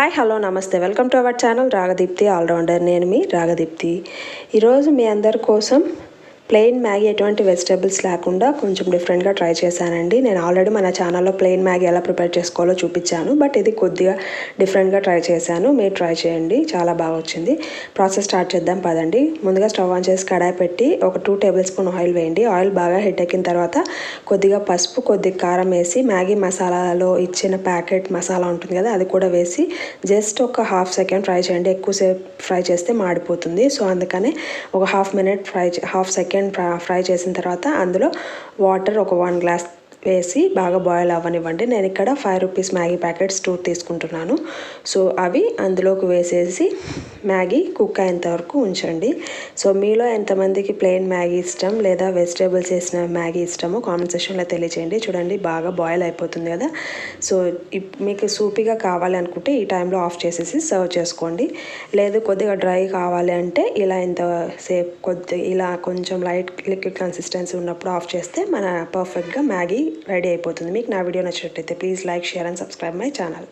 Hi hello నమస్తే welcome to our channel Ragadeepthi all rounder. నేను మీ రాగదీప్తి. ఈరోజు మీ అందరి కోసం ప్లెయిన్ మ్యాగీ ఎటువంటి వెజిటేబుల్స్ లేకుండా కొంచెం డిఫరెంట్గా ట్రై చేశానండి. నేను ఆల్రెడీ మన ఛానల్లో ప్లెయిన్ మ్యాగీ ఎలా ప్రిపేర్ చేసుకోవాలో చూపించాను, బట్ ఇది కొద్దిగా డిఫరెంట్గా ట్రై చేశాను. మీరు ట్రై చేయండి, చాలా బాగా వచ్చింది. ప్రాసెస్ స్టార్ట్ చేద్దాం పదండి. ముందుగా స్టవ్ ఆన్ చేసి కడాయి పెట్టి ఒక 2 టేబుల్ స్పూన్ ఆయిల్ వేయండి. ఆయిల్ బాగా హీట్ ఎక్కిన తర్వాత కొద్దిగా పసుపు, కొద్దిగా కారం వేసి మ్యాగీ మసాలాలో ఇచ్చిన ప్యాకెట్ మసాలా ఉంటుంది కదా, అది కూడా వేసి జస్ట్ ఒక హాఫ్ సెకండ్ ఫ్రై చేయండి. ఎక్కువసేపు ఫ్రై చేస్తే మాడిపోతుంది. సో అందుకనే ఒక హాఫ్ సెకండ్ ఫ్రై చేసిన తర్వాత అందులో వాటర్ ఒక 1 గ్లాస్ వేసి బాగా బాయిల్ అవ్వనివ్వండి. నేను ఇక్కడ 5 రూపీస్ మ్యాగీ ప్యాకెట్స్ 2 తీసుకుంటున్నాను. సో అవి అందులోకి వేసేసి మ్యాగీ కుక్ అయ్యేంత వరకు ఉంచండి. సో మీలో ఎంతమందికి ప్లెయిన్ మ్యాగీ ఇష్టం లేదా వెజిటేబుల్స్ వేసిన మ్యాగీ ఇష్టమో కామెంట్ సెక్షన్లో తెలియచేయండి. చూడండి బాగా బాయిల్ అయిపోతుంది కదా. సో మీకు సూపీగా కావాలి అనుకుంటే ఈ టైంలో ఆఫ్ చేసేసి సర్వ్ చేసుకోండి. లేదు కొద్దిగా డ్రై కావాలి అంటే ఇలా కొంచెం లైట్ లిక్విడ్ కన్సిస్టెన్సీ ఉన్నప్పుడు ఆఫ్ చేస్తే మన పర్ఫెక్ట్గా మ్యాగీ రెడీ అయిపోతుంది. మీకు నా వీడియో నచ్చినట్లయితే please like, share and subscribe my channel.